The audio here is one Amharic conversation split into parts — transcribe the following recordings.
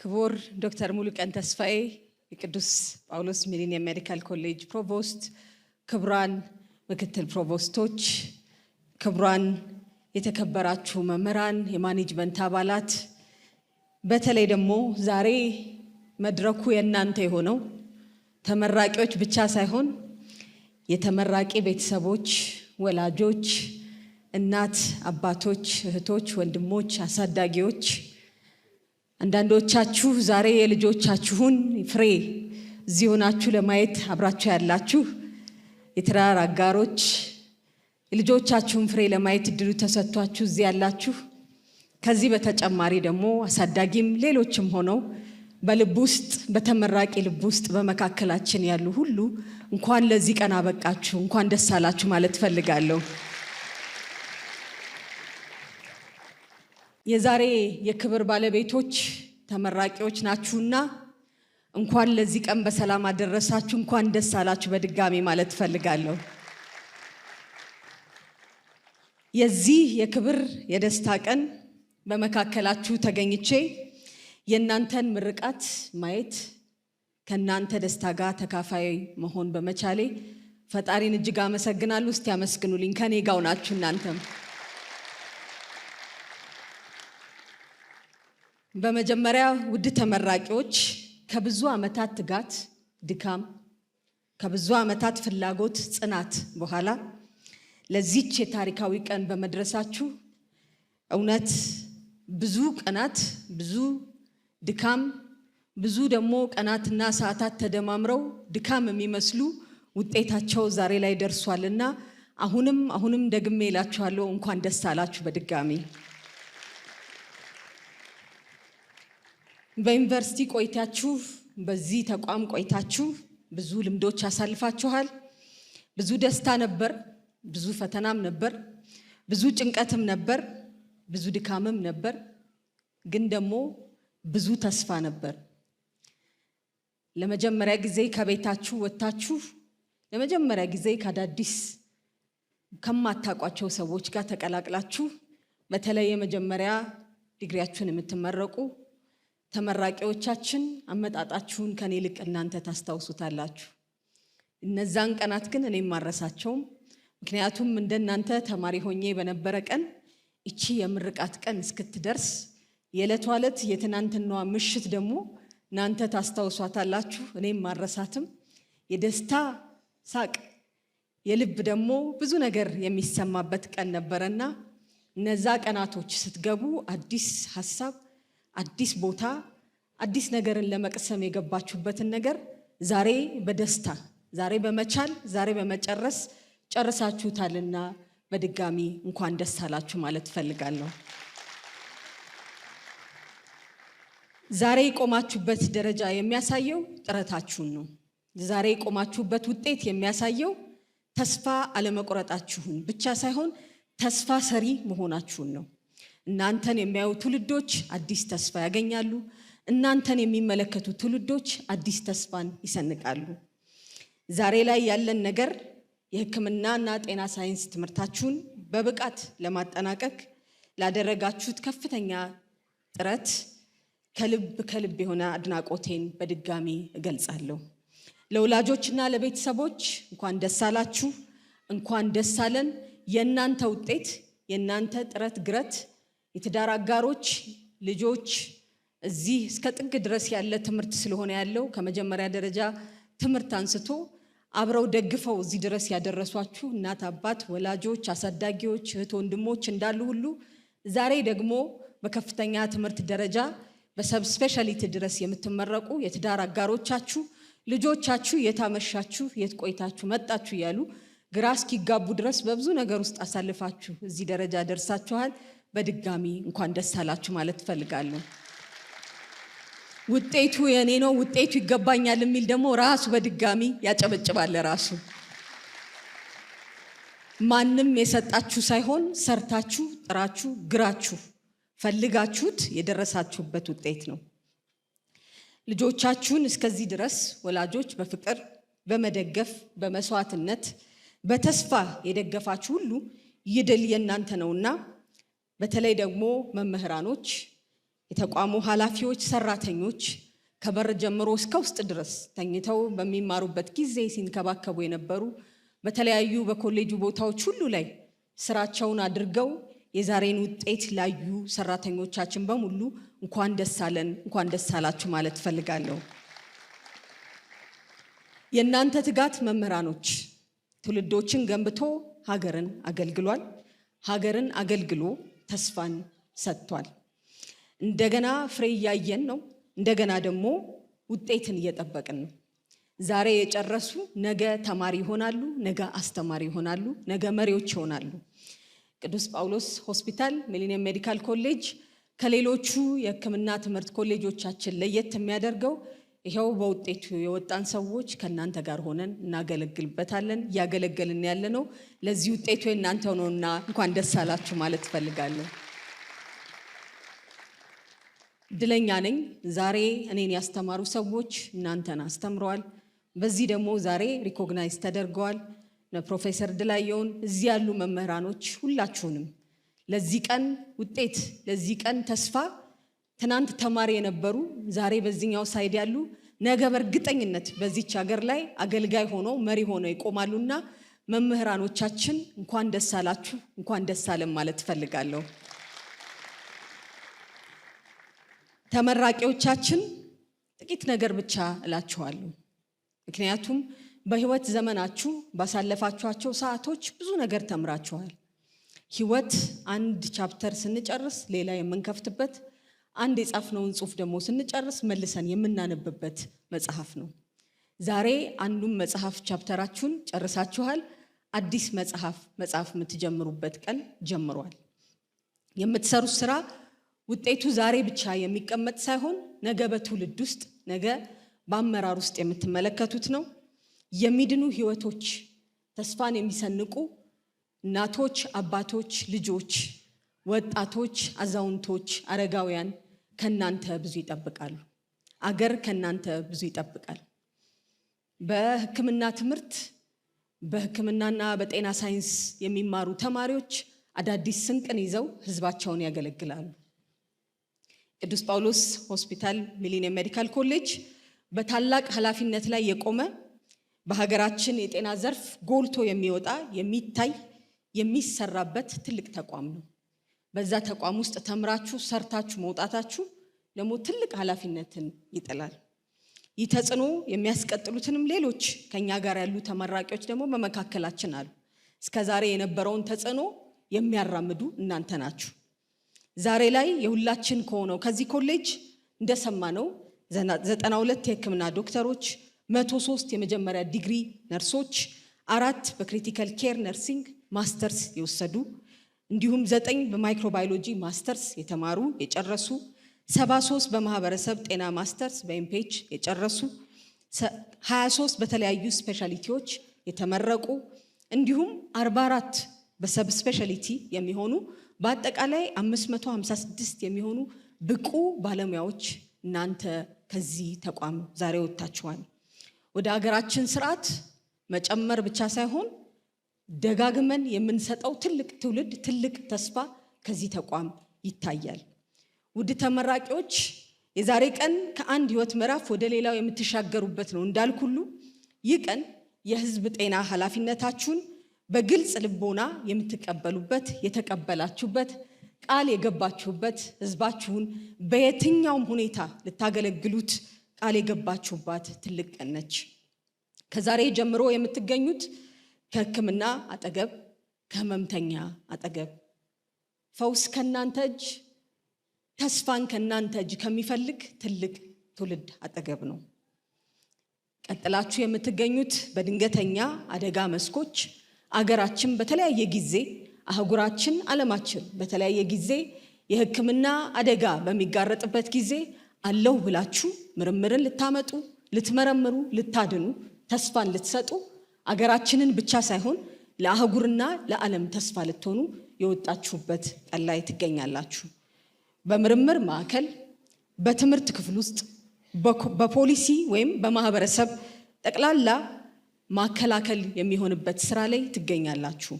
ክቡር ዶክተር ሙሉቀን ተስፋዬ የቅዱስ ጳውሎስ ሚሊኒየም ሜዲካል ኮሌጅ ፕሮቮስት፣ ክቡራን ምክትል ፕሮቮስቶች፣ ክቡራን የተከበራችሁ መምህራን፣ የማኔጅመንት አባላት፣ በተለይ ደግሞ ዛሬ መድረኩ የእናንተ የሆነው ተመራቂዎች ብቻ ሳይሆን የተመራቂ ቤተሰቦች፣ ወላጆች፣ እናት አባቶች፣ እህቶች፣ ወንድሞች፣ አሳዳጊዎች፣ አንዳንዶቻችሁ ዛሬ የልጆቻችሁን ፍሬ እዚህ ሆናችሁ ለማየት አብራችሁ ያላችሁ የትዳር አጋሮች፣ የልጆቻችሁን ፍሬ ለማየት እድሉ ተሰጥቷችሁ እዚህ ያላችሁ፣ ከዚህ በተጨማሪ ደግሞ አሳዳጊም ሌሎችም ሆነው በልብ ውስጥ በተመራቂ ልብ ውስጥ በመካከላችን ያሉ ሁሉ እንኳን ለዚህ ቀን አበቃችሁ፣ እንኳን ደስ አላችሁ ማለት ፈልጋለሁ። የዛሬ የክብር ባለቤቶች ተመራቂዎች ናችሁና እንኳን ለዚህ ቀን በሰላም አደረሳችሁ፣ እንኳን ደስ አላችሁ በድጋሚ ማለት ፈልጋለሁ። የዚህ የክብር የደስታ ቀን በመካከላችሁ ተገኝቼ የእናንተን ምርቃት ማየት ከእናንተ ደስታ ጋር ተካፋይ መሆን በመቻሌ ፈጣሪን እጅግ አመሰግናለሁ። እስቲ አመስግኑልኝ ከኔ ጋር ናችሁ። እናንተም በመጀመሪያ ውድ ተመራቂዎች ከብዙ ዓመታት ትጋት፣ ድካም፣ ከብዙ ዓመታት ፍላጎት፣ ጽናት በኋላ ለዚች የታሪካዊ ቀን በመድረሳችሁ እውነት ብዙ ቀናት፣ ብዙ ድካም፣ ብዙ ደግሞ ቀናትና ሰዓታት ተደማምረው ድካም የሚመስሉ ውጤታቸው ዛሬ ላይ ደርሷልና አሁንም ደግሜ እላችኋለሁ እንኳን ደስ አላችሁ በድጋሚ። በዩኒቨርሲቲ ቆይታችሁ፣ በዚህ ተቋም ቆይታችሁ ብዙ ልምዶች አሳልፋችኋል። ብዙ ደስታ ነበር፣ ብዙ ፈተናም ነበር፣ ብዙ ጭንቀትም ነበር፣ ብዙ ድካምም ነበር፣ ግን ደግሞ ብዙ ተስፋ ነበር። ለመጀመሪያ ጊዜ ከቤታችሁ ወጣችሁ፣ ለመጀመሪያ ጊዜ ከአዳዲስ ከማታውቋቸው ሰዎች ጋር ተቀላቅላችሁ፣ በተለይ የመጀመሪያ ዲግሪያችሁን የምትመረቁ ተመራቂዎቻችን አመጣጣችሁን ከኔ ልቅ እናንተ ታስታውሱታላችሁ። እነዛን ቀናት ግን እኔም ማረሳቸውም። ምክንያቱም እንደናንተ ተማሪ ሆኜ በነበረ ቀን እቺ የምርቃት ቀን እስክትደርስ የዕለቷ ዕለት የትናንትናዋ ምሽት ደግሞ እናንተ ታስታውሷታላችሁ፣ እኔም ማረሳትም። የደስታ ሳቅ፣ የልብ ደግሞ ብዙ ነገር የሚሰማበት ቀን ነበረና እነዛ ቀናቶች ስትገቡ አዲስ ሀሳብ፣ አዲስ ቦታ፣ አዲስ ነገርን ለመቅሰም የገባችሁበትን ነገር ዛሬ በደስታ ዛሬ በመቻል ዛሬ በመጨረስ ጨርሳችሁታልና በድጋሚ እንኳን ደስ አላችሁ ማለት ፈልጋለሁ። ዛሬ የቆማችሁበት ደረጃ የሚያሳየው ጥረታችሁን ነው። ዛሬ የቆማችሁበት ውጤት የሚያሳየው ተስፋ አለመቁረጣችሁን ብቻ ሳይሆን ተስፋ ሰሪ መሆናችሁን ነው። እናንተን የሚያዩ ትውልዶች አዲስ ተስፋ ያገኛሉ። እናንተን የሚመለከቱ ትውልዶች አዲስ ተስፋን ይሰንቃሉ። ዛሬ ላይ ያለን ነገር የሕክምናና ጤና ሳይንስ ትምህርታችሁን በብቃት ለማጠናቀቅ ላደረጋችሁት ከፍተኛ ጥረት ከልብ የሆነ አድናቆቴን በድጋሚ እገልጻለሁ። ለወላጆችና ለቤተሰቦች እንኳን ደስ አላችሁ፣ እንኳን ደስ አለን። የእናንተ ውጤት፣ የእናንተ ጥረት ግረት፣ የትዳር አጋሮች፣ ልጆች እዚህ እስከ ጥግ ድረስ ያለ ትምህርት ስለሆነ ያለው ከመጀመሪያ ደረጃ ትምህርት አንስቶ አብረው ደግፈው እዚህ ድረስ ያደረሷችሁ እናት አባት፣ ወላጆች፣ አሳዳጊዎች፣ እህት ወንድሞች እንዳሉ ሁሉ ዛሬ ደግሞ በከፍተኛ ትምህርት ደረጃ በሰብ ስፔሻሊቲ ድረስ የምትመረቁ የትዳር አጋሮቻችሁ፣ ልጆቻችሁ የታመሻችሁ የት ቆይታችሁ መጣችሁ እያሉ ግራ እስኪጋቡ ድረስ በብዙ ነገር ውስጥ አሳልፋችሁ እዚህ ደረጃ ደርሳችኋል። በድጋሚ እንኳን ደስ አላችሁ ማለት ፈልጋለሁ። ውጤቱ የኔ ነው፣ ውጤቱ ይገባኛል የሚል ደግሞ ራሱ በድጋሚ ያጨበጭባል። ራሱ ማንም የሰጣችሁ ሳይሆን ሰርታችሁ ጥራችሁ ግራችሁ ፈልጋችሁት የደረሳችሁበት ውጤት ነው። ልጆቻችሁን እስከዚህ ድረስ ወላጆች በፍቅር በመደገፍ በመስዋዕትነት በተስፋ የደገፋችሁ ሁሉ ይድል የእናንተ ነውና በተለይ ደግሞ መምህራኖች የተቋሙ ኃላፊዎች፣ ሰራተኞች ከበር ጀምሮ እስከ ውስጥ ድረስ ተኝተው በሚማሩበት ጊዜ ሲንከባከቡ የነበሩ በተለያዩ በኮሌጁ ቦታዎች ሁሉ ላይ ስራቸውን አድርገው የዛሬን ውጤት ላዩ ሰራተኞቻችን በሙሉ እንኳን ደስ አለን፣ እንኳን ደስ አላችሁ ማለት ፈልጋለሁ። የእናንተ ትጋት መምህራኖች ትውልዶችን ገንብቶ ሀገርን አገልግሏል። ሀገርን አገልግሎ ተስፋን ሰጥቷል። እንደገና ፍሬ እያየን ነው። እንደገና ደግሞ ውጤትን እየጠበቅን ነው። ዛሬ የጨረሱ ነገ ተማሪ ይሆናሉ፣ ነገ አስተማሪ ይሆናሉ፣ ነገ መሪዎች ይሆናሉ። ቅዱስ ጳውሎስ ሆስፒታል ሚሊኒየም ሜዲካል ኮሌጅ ከሌሎቹ የሕክምና ትምህርት ኮሌጆቻችን ለየት የሚያደርገው ይሄው በውጤቱ የወጣን ሰዎች ከእናንተ ጋር ሆነን እናገለግልበታለን። እያገለገልን ያለ ነው። ለዚህ ውጤቱ የእናንተ ነውና እንኳን ደስ አላችሁ ማለት ፈልጋለሁ። እድለኛ ነኝ። ዛሬ እኔን ያስተማሩ ሰዎች እናንተን አስተምረዋል። በዚህ ደግሞ ዛሬ ሪኮግናይዝ ተደርገዋል። ፕሮፌሰር ድላየውን እዚህ ያሉ መምህራኖች ሁላችሁንም ለዚህ ቀን ውጤት፣ ለዚህ ቀን ተስፋ ትናንት ተማሪ የነበሩ ዛሬ በዚህኛው ሳይድ ያሉ ነገ በእርግጠኝነት በዚች ሀገር ላይ አገልጋይ ሆነው መሪ ሆነው ይቆማሉና መምህራኖቻችን እንኳን ደስ አላችሁ፣ እንኳን ደስ አለን ማለት ፈልጋለሁ። ተመራቂዎቻችን ጥቂት ነገር ብቻ እላችኋለሁ። ምክንያቱም በህይወት ዘመናችሁ ባሳለፋችኋቸው ሰዓቶች ብዙ ነገር ተምራችኋል። ህይወት አንድ ቻፕተር ስንጨርስ ሌላ የምንከፍትበት፣ አንድ የጻፍነውን ጽሑፍ ደግሞ ስንጨርስ መልሰን የምናነብበት መጽሐፍ ነው። ዛሬ አንዱን መጽሐፍ ቻፕተራችሁን ጨርሳችኋል። አዲስ መጽሐፍ የምትጀምሩበት ቀን ጀምሯል። የምትሰሩት ስራ ውጤቱ ዛሬ ብቻ የሚቀመጥ ሳይሆን ነገ በትውልድ ውስጥ ነገ በአመራር ውስጥ የምትመለከቱት ነው። የሚድኑ ህይወቶች፣ ተስፋን የሚሰንቁ እናቶች፣ አባቶች፣ ልጆች፣ ወጣቶች፣ አዛውንቶች፣ አረጋውያን ከናንተ ብዙ ይጠብቃሉ። አገር ከናንተ ብዙ ይጠብቃል። በሕክምና ትምህርት በሕክምናና በጤና ሳይንስ የሚማሩ ተማሪዎች አዳዲስ ስንቅን ይዘው ህዝባቸውን ያገለግላሉ። ቅዱስ ጳውሎስ ሆስፒታል ሚሊኒየም ሜዲካል ኮሌጅ በታላቅ ኃላፊነት ላይ የቆመ በሀገራችን የጤና ዘርፍ ጎልቶ የሚወጣ የሚታይ የሚሰራበት ትልቅ ተቋም ነው። በዛ ተቋም ውስጥ ተምራችሁ ሰርታችሁ መውጣታችሁ ደግሞ ትልቅ ኃላፊነትን ይጥላል። ይህ ተጽዕኖ የሚያስቀጥሉትንም ሌሎች ከኛ ጋር ያሉ ተመራቂዎች ደግሞ በመካከላችን አሉ። እስከዛሬ የነበረውን ተጽዕኖ የሚያራምዱ እናንተ ናችሁ። ዛሬ ላይ የሁላችን ከሆነው ከዚህ ኮሌጅ እንደሰማነው 92 የሕክምና ዶክተሮች፣ 103 የመጀመሪያ ዲግሪ ነርሶች፣ 4 በክሪቲካል ኬር ነርሲንግ ማስተርስ የወሰዱ እንዲሁም 9 በማይክሮባዮሎጂ ማስተርስ የተማሩ የጨረሱ፣ 73 በማህበረሰብ ጤና ማስተርስ በኤምፒኤች የጨረሱ፣ 23 በተለያዩ ስፔሻሊቲዎች የተመረቁ እንዲሁም 44 በሰብ ስፔሻሊቲ የሚሆኑ በአጠቃላይ 556 የሚሆኑ ብቁ ባለሙያዎች እናንተ ከዚህ ተቋም ዛሬ ወጣችኋል። ወደ ሀገራችን ስርዓት መጨመር ብቻ ሳይሆን ደጋግመን የምንሰጠው ትልቅ ትውልድ፣ ትልቅ ተስፋ ከዚህ ተቋም ይታያል። ውድ ተመራቂዎች፣ የዛሬ ቀን ከአንድ ህይወት ምዕራፍ ወደ ሌላው የምትሻገሩበት ነው እንዳልኩሉ ይህ ቀን የህዝብ ጤና ኃላፊነታችሁን በግልጽ ልቦና የምትቀበሉበት፣ የተቀበላችሁበት፣ ቃል የገባችሁበት፣ ህዝባችሁን በየትኛውም ሁኔታ ልታገለግሉት ቃል የገባችሁባት ትልቅ ቀን ነች። ከዛሬ ጀምሮ የምትገኙት ከሕክምና አጠገብ፣ ከህመምተኛ አጠገብ፣ ፈውስ ከናንተ እጅ፣ ተስፋን ከናንተ እጅ ከሚፈልግ ትልቅ ትውልድ አጠገብ ነው። ቀጥላችሁ የምትገኙት በድንገተኛ አደጋ መስኮች አገራችን በተለያየ ጊዜ፣ አህጉራችን፣ ዓለማችን በተለያየ ጊዜ የሕክምና አደጋ በሚጋረጥበት ጊዜ አለው ብላችሁ ምርምርን ልታመጡ፣ ልትመረምሩ፣ ልታድኑ፣ ተስፋን ልትሰጡ አገራችንን ብቻ ሳይሆን ለአህጉርና ለዓለም ተስፋ ልትሆኑ የወጣችሁበት ቀን ላይ ትገኛላችሁ። በምርምር ማዕከል፣ በትምህርት ክፍል ውስጥ፣ በፖሊሲ ወይም በማህበረሰብ ጠቅላላ ማከላከል የሚሆንበት ስራ ላይ ትገኛላችሁ።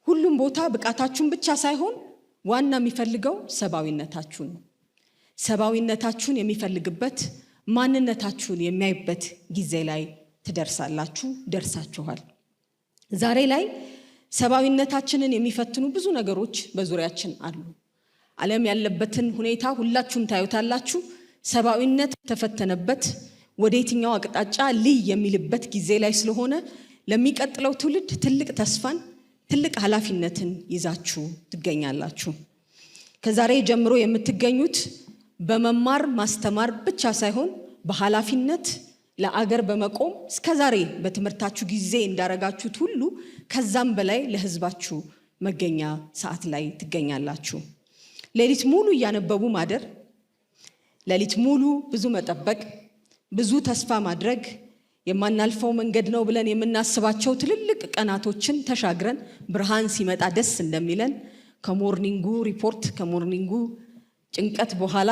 ሁሉም ቦታ ብቃታችሁን ብቻ ሳይሆን ዋና የሚፈልገው ሰብአዊነታችሁ ነው። ሰባዊነታችሁን የሚፈልግበት ማንነታችሁን የሚያይበት ጊዜ ላይ ትደርሳላችሁ ደርሳችኋል። ዛሬ ላይ ሰባዊነታችንን የሚፈትኑ ብዙ ነገሮች በዙሪያችን አሉ። ዓለም ያለበትን ሁኔታ ሁላችሁም ታዩታላችሁ። ሰባዊነት ተፈተነበት ወዴትኛው አቅጣጫ ልይ የሚልበት ጊዜ ላይ ስለሆነ ለሚቀጥለው ትውልድ ትልቅ ተስፋን ትልቅ ኃላፊነትን ይዛችሁ ትገኛላችሁ። ከዛሬ ጀምሮ የምትገኙት በመማር ማስተማር ብቻ ሳይሆን በኃላፊነት ለአገር በመቆም እስከዛሬ በትምህርታችሁ ጊዜ እንዳረጋችሁት ሁሉ ከዛም በላይ ለህዝባችሁ መገኛ ሰዓት ላይ ትገኛላችሁ። ሌሊት ሙሉ እያነበቡ ማደር፣ ሌሊት ሙሉ ብዙ መጠበቅ፣ ብዙ ተስፋ ማድረግ፣ የማናልፈው መንገድ ነው ብለን የምናስባቸው ትልልቅ ቀናቶችን ተሻግረን ብርሃን ሲመጣ ደስ እንደሚለን ከሞርኒንጉ ሪፖርት ከሞርኒንጉ ጭንቀት በኋላ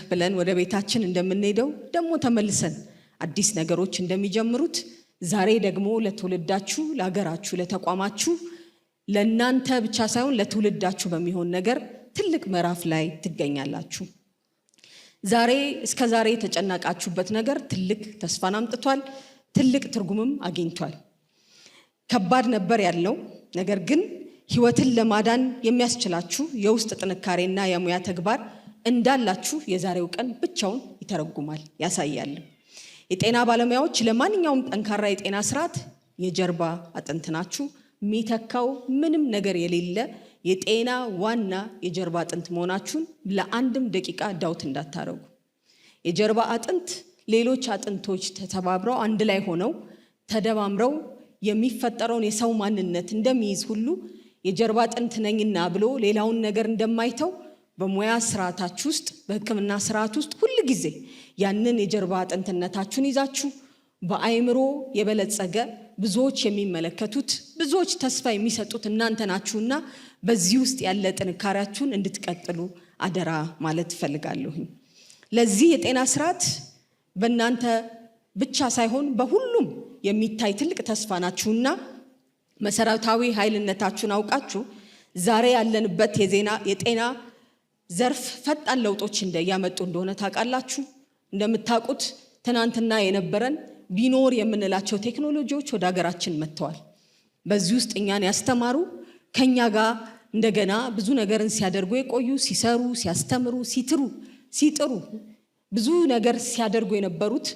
ብለን ወደ ቤታችን እንደምንሄደው ደግሞ ተመልሰን አዲስ ነገሮች እንደሚጀምሩት ዛሬ ደግሞ ለትውልዳችሁ ለሀገራችሁ ለተቋማችሁ ለእናንተ ብቻ ሳይሆን ለትውልዳችሁ በሚሆን ነገር ትልቅ ምዕራፍ ላይ ትገኛላችሁ። ዛሬ እስከ ዛሬ የተጨነቃችሁበት ነገር ትልቅ ተስፋን አምጥቷል፣ ትልቅ ትርጉምም አግኝቷል። ከባድ ነበር ያለው ነገር ግን ህይወትን ለማዳን የሚያስችላችሁ የውስጥ ጥንካሬና የሙያ ተግባር እንዳላችሁ የዛሬው ቀን ብቻውን ይተረጉማል ያሳያል። የጤና ባለሙያዎች ለማንኛውም ጠንካራ የጤና ስርዓት የጀርባ አጥንት ናችሁ። የሚተካው ምንም ነገር የሌለ የጤና ዋና የጀርባ አጥንት መሆናችሁን ለአንድም ደቂቃ ዳውት እንዳታረጉ። የጀርባ አጥንት ሌሎች አጥንቶች ተተባብረው አንድ ላይ ሆነው ተደማምረው የሚፈጠረውን የሰው ማንነት እንደሚይዝ ሁሉ የጀርባ አጥንት ነኝና ብሎ ሌላውን ነገር እንደማይተው በሙያ ስርዓታችሁ ውስጥ በሕክምና ስርዓት ውስጥ ሁሉ ጊዜ ያንን የጀርባ አጥንትነታችሁን ይዛችሁ በአይምሮ የበለጸገ ብዙዎች የሚመለከቱት ብዙዎች ተስፋ የሚሰጡት እናንተ ናችሁና በዚህ ውስጥ ያለ ጥንካሬያችሁን እንድትቀጥሉ አደራ ማለት ፈልጋለሁ። ለዚህ የጤና ስርዓት በእናንተ ብቻ ሳይሆን በሁሉም የሚታይ ትልቅ ተስፋ ናችሁና መሰረታዊ ኃይልነታችሁን አውቃችሁ ዛሬ ያለንበት የጤና ዘርፍ ፈጣን ለውጦች ያመጡ እንደሆነ ታውቃላችሁ። እንደምታውቁት ትናንትና የነበረን ቢኖር የምንላቸው ቴክኖሎጂዎች ወደ ሀገራችን መጥተዋል። በዚህ ውስጥ እኛን ያስተማሩ ከኛ ጋር እንደገና ብዙ ነገርን ሲያደርጉ የቆዩ ሲሰሩ ሲያስተምሩ ሲጥሩ ብዙ ነገር ሲያደርጉ የነበሩት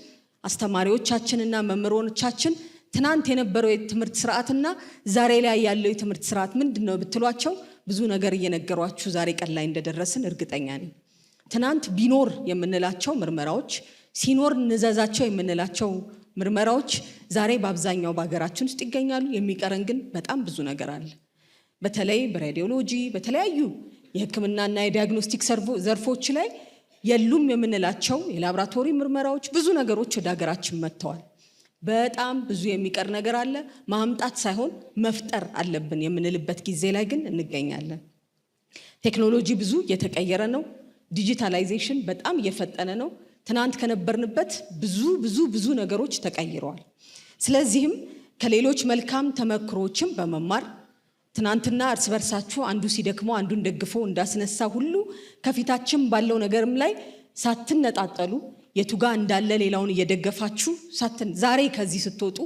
አስተማሪዎቻችንና መምህራኖቻችን ትናንት የነበረው የትምህርት ስርዓትና ዛሬ ላይ ያለው የትምህርት ስርዓት ምንድነው ብትሏቸው ብዙ ነገር እየነገሯችሁ ዛሬ ቀን ላይ እንደደረስን እርግጠኛ ነኝ። ትናንት ቢኖር የምንላቸው ምርመራዎች ሲኖር ንዘዛቸው የምንላቸው ምርመራዎች ዛሬ በአብዛኛው በሀገራችን ውስጥ ይገኛሉ። የሚቀረን ግን በጣም ብዙ ነገር አለ። በተለይ በሬዲዮሎጂ በተለያዩ የሕክምናና የዲያግኖስቲክ ዘርፎች ላይ የሉም የምንላቸው የላብራቶሪ ምርመራዎች ብዙ ነገሮች ወደ ሀገራችን መጥተዋል። በጣም ብዙ የሚቀር ነገር አለ። ማምጣት ሳይሆን መፍጠር አለብን የምንልበት ጊዜ ላይ ግን እንገኛለን። ቴክኖሎጂ ብዙ እየተቀየረ ነው። ዲጂታላይዜሽን በጣም እየፈጠነ ነው። ትናንት ከነበርንበት ብዙ ነገሮች ተቀይረዋል። ስለዚህም ከሌሎች መልካም ተመክሮችም በመማር ትናንትና እርስ በርሳችሁ አንዱ ሲደክመው አንዱን ደግፎ እንዳስነሳ ሁሉ ከፊታችን ባለው ነገርም ላይ ሳትነጣጠሉ የቱጋ እንዳለ ሌላውን እየደገፋችሁ ዛሬ ከዚህ ስትወጡ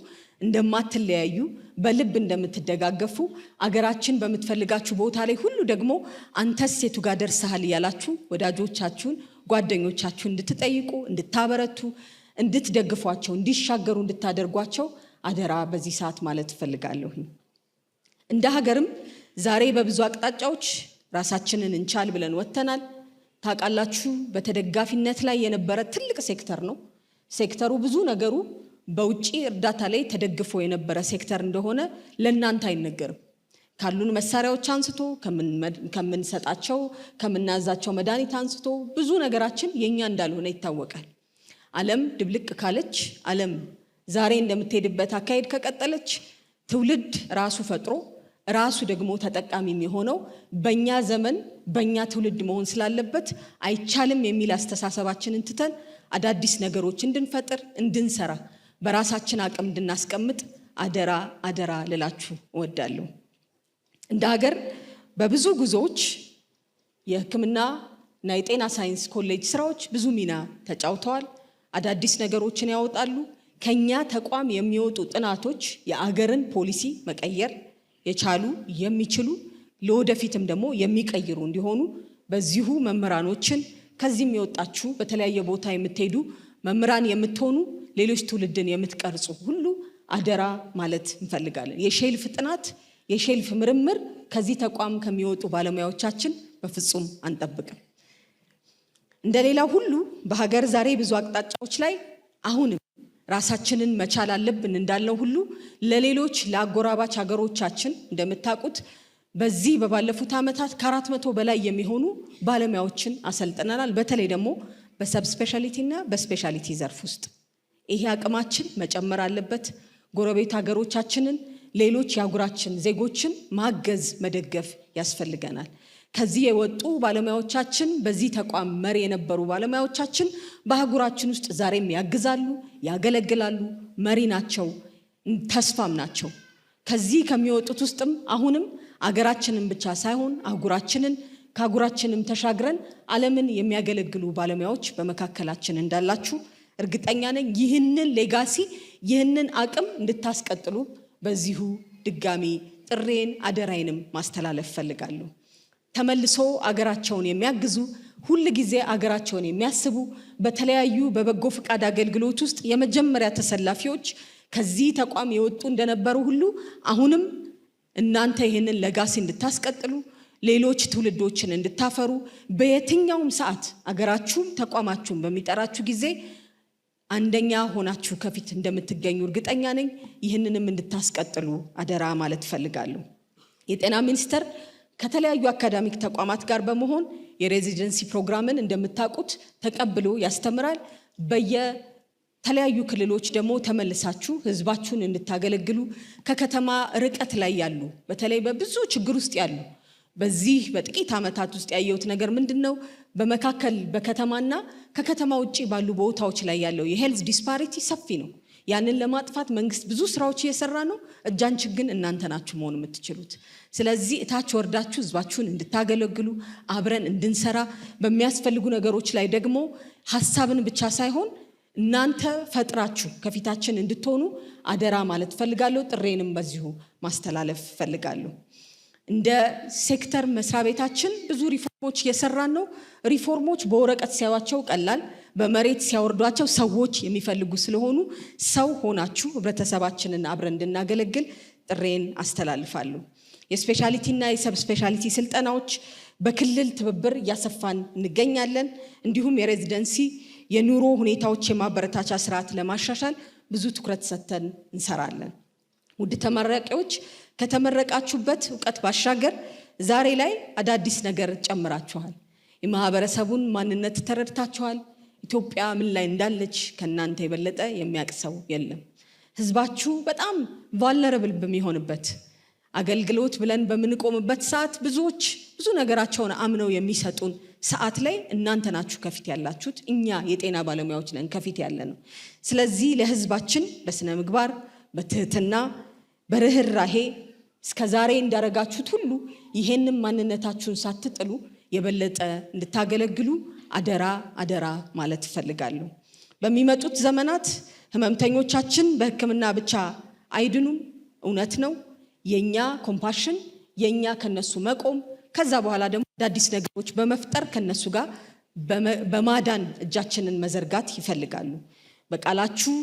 እንደማትለያዩ በልብ እንደምትደጋገፉ አገራችን በምትፈልጋችሁ ቦታ ላይ ሁሉ ደግሞ አንተስ የቱጋ ደርሰሃል እያላችሁ ወዳጆቻችሁን ጓደኞቻችሁን እንድትጠይቁ እንድታበረቱ እንድትደግፏቸው እንዲሻገሩ እንድታደርጓቸው አደራ በዚህ ሰዓት ማለት ፈልጋለሁ። እንደ ሀገርም ዛሬ በብዙ አቅጣጫዎች ራሳችንን እንቻል ብለን ወጥተናል። ታውቃላችሁ በተደጋፊነት ላይ የነበረ ትልቅ ሴክተር ነው። ሴክተሩ ብዙ ነገሩ በውጪ እርዳታ ላይ ተደግፎ የነበረ ሴክተር እንደሆነ ለእናንተ አይነገርም። ካሉን መሳሪያዎች አንስቶ ከምንሰጣቸው ከምናዛቸው መድኃኒት አንስቶ ብዙ ነገራችን የኛ እንዳልሆነ ይታወቃል። ዓለም ድብልቅ ካለች ዓለም ዛሬ እንደምትሄድበት አካሄድ ከቀጠለች ትውልድ ራሱ ፈጥሮ ራሱ ደግሞ ተጠቃሚ የሚሆነው በእኛ ዘመን በእኛ ትውልድ መሆን ስላለበት አይቻልም የሚል አስተሳሰባችንን ትተን አዳዲስ ነገሮች እንድንፈጥር እንድንሰራ በራሳችን አቅም እንድናስቀምጥ አደራ ልላችሁ እወዳለሁ። እንደ ሀገር በብዙ ጉዞዎች የሕክምና እና የጤና ሳይንስ ኮሌጅ ስራዎች ብዙ ሚና ተጫውተዋል። አዳዲስ ነገሮችን ያወጣሉ። ከኛ ተቋም የሚወጡ ጥናቶች የአገርን ፖሊሲ መቀየር የቻሉ የሚችሉ ለወደፊትም ደግሞ የሚቀይሩ እንዲሆኑ በዚሁ መምህራኖችን ከዚህም የወጣችሁ በተለያየ ቦታ የምትሄዱ መምህራን የምትሆኑ ሌሎች ትውልድን የምትቀርጹ ሁሉ አደራ ማለት እንፈልጋለን። የሼልፍ ጥናት የሼልፍ ምርምር ከዚህ ተቋም ከሚወጡ ባለሙያዎቻችን በፍጹም አንጠብቅም። እንደሌላ ሁሉ በሀገር ዛሬ ብዙ አቅጣጫዎች ላይ አሁንም ራሳችንን መቻል አለብን እንዳለው ሁሉ ለሌሎች ለአጎራባች ሀገሮቻችን እንደምታውቁት በዚህ በባለፉት ዓመታት ከ400 በላይ የሚሆኑ ባለሙያዎችን አሰልጥነናል። በተለይ ደግሞ በሰብ ስፔሻሊቲ እና በስፔሻሊቲ ዘርፍ ውስጥ ይሄ አቅማችን መጨመር አለበት። ጎረቤት ሀገሮቻችንን ሌሎች የአህጉራችን ዜጎችን ማገዝ መደገፍ ያስፈልገናል። ከዚህ የወጡ ባለሙያዎቻችን በዚህ ተቋም መሪ የነበሩ ባለሙያዎቻችን በአህጉራችን ውስጥ ዛሬም ያግዛሉ፣ ያገለግላሉ፣ መሪ ናቸው፣ ተስፋም ናቸው። ከዚህ ከሚወጡት ውስጥም አሁንም አገራችንን ብቻ ሳይሆን አህጉራችንን ከአህጉራችንም ተሻግረን ዓለምን የሚያገለግሉ ባለሙያዎች በመካከላችን እንዳላችሁ እርግጠኛ ነኝ። ይህንን ሌጋሲ ይህንን አቅም እንድታስቀጥሉ በዚሁ ድጋሚ ጥሬን አደራይንም ማስተላለፍ ፈልጋለሁ። ተመልሶ አገራቸውን የሚያግዙ ሁሉ ጊዜ አገራቸውን የሚያስቡ በተለያዩ በበጎ ፈቃድ አገልግሎት ውስጥ የመጀመሪያ ተሰላፊዎች ከዚህ ተቋም የወጡ እንደነበሩ ሁሉ አሁንም እናንተ ይህንን ለጋሲ እንድታስቀጥሉ ሌሎች ትውልዶችን እንድታፈሩ በየትኛውም ሰዓት አገራችሁም ተቋማችሁም በሚጠራችሁ ጊዜ አንደኛ ሆናችሁ ከፊት እንደምትገኙ እርግጠኛ ነኝ። ይህንንም እንድታስቀጥሉ አደራ ማለት ፈልጋለሁ። የጤና ሚኒስቴር ከተለያዩ አካዳሚክ ተቋማት ጋር በመሆን የሬዚደንሲ ፕሮግራምን እንደምታውቁት ተቀብሎ ያስተምራል። በየተለያዩ ክልሎች ደግሞ ተመልሳችሁ ህዝባችሁን እንድታገለግሉ ከከተማ ርቀት ላይ ያሉ በተለይ በብዙ ችግር ውስጥ ያሉ በዚህ በጥቂት ዓመታት ውስጥ ያየሁት ነገር ምንድነው? በመካከል በከተማና ከከተማ ውጪ ባሉ ቦታዎች ላይ ያለው የሄልዝ ዲስፓሪቲ ሰፊ ነው። ያንን ለማጥፋት መንግስት ብዙ ስራዎች እየሰራ ነው። እጃንችን ግን እናንተ ናችሁ መሆን የምትችሉት። ስለዚህ እታች ወርዳችሁ ህዝባችሁን እንድታገለግሉ አብረን እንድንሰራ በሚያስፈልጉ ነገሮች ላይ ደግሞ ሐሳብን ብቻ ሳይሆን እናንተ ፈጥራችሁ ከፊታችን እንድትሆኑ አደራ ማለት ፈልጋለሁ። ጥሬንም በዚሁ ማስተላለፍ ፈልጋለሁ። እንደ ሴክተር መስሪያ ቤታችን ብዙ ሪፎርሞች እየሰራን ነው። ሪፎርሞች በወረቀት ሲያዩዋቸው ቀላል፣ በመሬት ሲያወርዷቸው ሰዎች የሚፈልጉ ስለሆኑ ሰው ሆናችሁ ህብረተሰባችንን አብረን እንድናገለግል ጥሬን አስተላልፋለሁ። የስፔሻሊቲና የሰብ ስፔሻሊቲ ስልጠናዎች በክልል ትብብር እያሰፋን እንገኛለን። እንዲሁም የሬዚደንሲ የኑሮ ሁኔታዎች የማበረታቻ ስርዓት ለማሻሻል ብዙ ትኩረት ሰጥተን እንሰራለን። ውድ ተመራቂዎች ከተመረቃችሁበት ዕውቀት ባሻገር ዛሬ ላይ አዳዲስ ነገር ጨምራችኋል። የማህበረሰቡን ማንነት ተረድታችኋል። ኢትዮጵያ ምን ላይ እንዳለች ከናንተ የበለጠ የሚያውቅ ሰው የለም። ህዝባችሁ በጣም ቫልነረብል በሚሆንበት አገልግሎት ብለን በምንቆምበት ሰዓት ብዙዎች ብዙ ነገራቸውን አምነው የሚሰጡን ሰዓት ላይ እናንተ ናችሁ ከፊት ያላችሁት። እኛ የጤና ባለሙያዎች ነን ከፊት ያለነው። ስለዚህ ለህዝባችን በስነ ምግባር በትህትና በርህራሄ እስከዛሬ እንዳረጋችሁት ሁሉ ይሄንን ማንነታችሁን ሳትጥሉ የበለጠ እንድታገለግሉ አደራ አደራ ማለት ፈልጋለሁ። በሚመጡት ዘመናት ህመምተኞቻችን በህክምና ብቻ አይድኑም። እውነት ነው። የኛ ኮምፓሽን የኛ ከነሱ መቆም ከዛ በኋላ ደግሞ አዳዲስ ነገሮች በመፍጠር ከነሱ ጋር በማዳን እጃችንን መዘርጋት ይፈልጋሉ። በቃላችሁ፣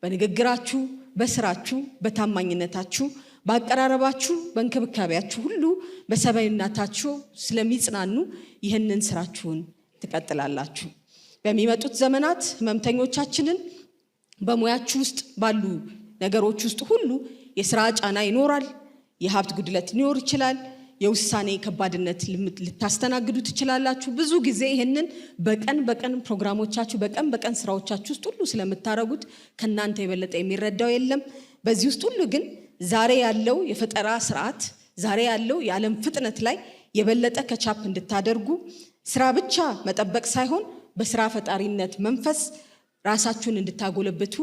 በንግግራችሁ፣ በስራችሁ፣ በታማኝነታችሁ፣ በአቀራረባችሁ፣ በእንክብካቤያችሁ ሁሉ በሰብአዊነታችሁ ስለሚጽናኑ ይህንን ስራችሁን ትቀጥላላችሁ። በሚመጡት ዘመናት ህመምተኞቻችንን በሙያችሁ ውስጥ ባሉ ነገሮች ውስጥ ሁሉ የስራ ጫና ይኖራል። የሀብት ጉድለት ሊኖር ይችላል። የውሳኔ ከባድነት ልታስተናግዱ ትችላላችሁ። ብዙ ጊዜ ይህንን በቀን በቀን ፕሮግራሞቻችሁ በቀን በቀን ስራዎቻችሁ ውስጥ ሁሉ ስለምታረጉት ከናንተ የበለጠ የሚረዳው የለም። በዚህ ውስጥ ሁሉ ግን ዛሬ ያለው የፈጠራ ስርዓት ዛሬ ያለው የዓለም ፍጥነት ላይ የበለጠ ከቻፕ እንድታደርጉ ስራ ብቻ መጠበቅ ሳይሆን በስራ ፈጣሪነት መንፈስ ራሳችሁን እንድታጎለብቱ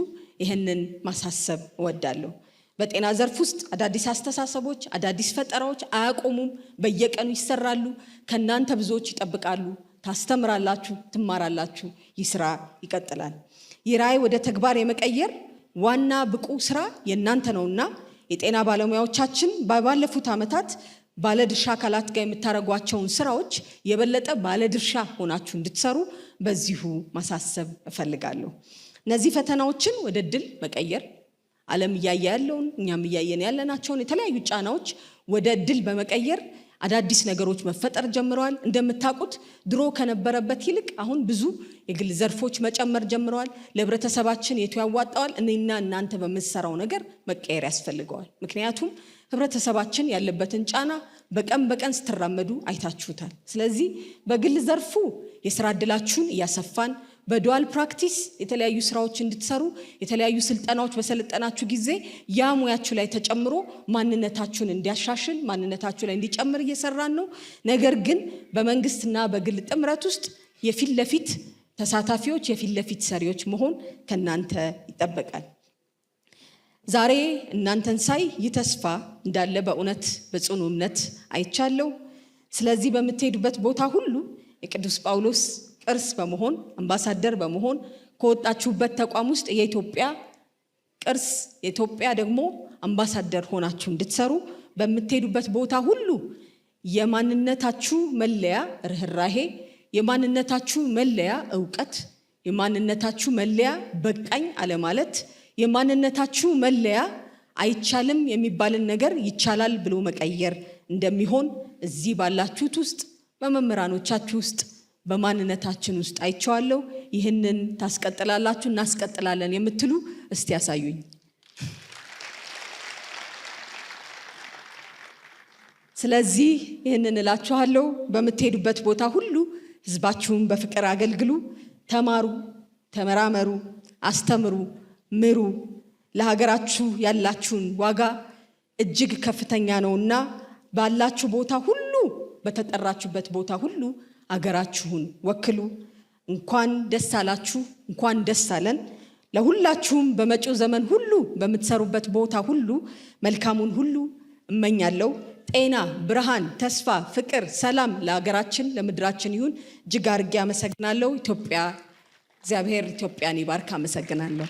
ይህንን ማሳሰብ እወዳለሁ። በጤና ዘርፍ ውስጥ አዳዲስ አስተሳሰቦች፣ አዳዲስ ፈጠራዎች አያቆሙም። በየቀኑ ይሰራሉ። ከናንተ ብዙዎች ይጠብቃሉ። ታስተምራላችሁ፣ ትማራላችሁ። ይህ ስራ ይቀጥላል። ይህ ራዕይ ወደ ተግባር የመቀየር ዋና ብቁ ስራ የእናንተ ነውና የጤና ባለሙያዎቻችን ባለፉት ዓመታት ባለድርሻ አካላት ጋር የምታደርጓቸውን ስራዎች የበለጠ ባለድርሻ ሆናችሁ እንድትሰሩ በዚሁ ማሳሰብ እፈልጋለሁ። እነዚህ ፈተናዎችን ወደ ድል መቀየር ዓለም እያየ ያለውን እኛም እያየን ያለናቸውን የተለያዩ ጫናዎች ወደ ድል በመቀየር አዳዲስ ነገሮች መፈጠር ጀምረዋል። እንደምታውቁት ድሮ ከነበረበት ይልቅ አሁን ብዙ የግል ዘርፎች መጨመር ጀምረዋል። ለህብረተሰባችን የቱ ያዋጣዋል? እኔና እናንተ በምንሰራው ነገር መቀየር ያስፈልገዋል። ምክንያቱም ህብረተሰባችን ያለበትን ጫና በቀን በቀን ስትራመዱ አይታችሁታል። ስለዚህ በግል ዘርፉ የስራ ዕድላችሁን እያሰፋን በዱዋል ፕራክቲስ የተለያዩ ስራዎች እንድትሰሩ የተለያዩ ስልጠናዎች በሰለጠናችሁ ጊዜ ያ ሙያችሁ ላይ ተጨምሮ ማንነታችሁን እንዲያሻሽል ማንነታችሁ ላይ እንዲጨምር እየሰራን ነው። ነገር ግን በመንግስትና በግል ጥምረት ውስጥ የፊት ለፊት ተሳታፊዎች የፊት ለፊት ሰሪዎች መሆን ከናንተ ይጠበቃል። ዛሬ እናንተን ሳይ ይህ ተስፋ እንዳለ በእውነት በጽኑ እምነት አይቻለሁ። ስለዚህ በምትሄዱበት ቦታ ሁሉ የቅዱስ ጳውሎስ ቅርስ በመሆን አምባሳደር በመሆን ከወጣችሁበት ተቋም ውስጥ የኢትዮጵያ ቅርስ የኢትዮጵያ ደግሞ አምባሳደር ሆናችሁ እንድትሰሩ በምትሄዱበት ቦታ ሁሉ የማንነታችሁ መለያ ርህራሄ፣ የማንነታችሁ መለያ ዕውቀት፣ የማንነታችሁ መለያ በቃኝ አለማለት፣ የማንነታችሁ መለያ አይቻልም የሚባልን ነገር ይቻላል ብሎ መቀየር እንደሚሆን እዚህ ባላችሁት ውስጥ በመምህራኖቻችሁ ውስጥ በማንነታችን ውስጥ አይቻለሁ። ይህንን ታስቀጥላላችሁ እናስቀጥላለን የምትሉ እስቲ ያሳዩኝ። ስለዚህ ይህንን እላችኋለሁ፣ በምትሄዱበት ቦታ ሁሉ ህዝባችሁን በፍቅር አገልግሉ፣ ተማሩ፣ ተመራመሩ፣ አስተምሩ፣ ምሩ። ለሀገራችሁ ያላችሁን ዋጋ እጅግ ከፍተኛ ነውና ባላችሁ ቦታ ሁሉ በተጠራችሁበት ቦታ ሁሉ አገራችሁን ወክሉ። እንኳን ደስ አላችሁ፣ እንኳን ደስ አለን። ለሁላችሁም በመጪው ዘመን ሁሉ በምትሰሩበት ቦታ ሁሉ መልካሙን ሁሉ እመኛለሁ። ጤና፣ ብርሃን፣ ተስፋ፣ ፍቅር፣ ሰላም ለሀገራችን ለምድራችን ይሁን። እጅግ አድርጌ አመሰግናለሁ። እግዚአብሔር ኢትዮጵያን ይባርክ። አመሰግናለሁ።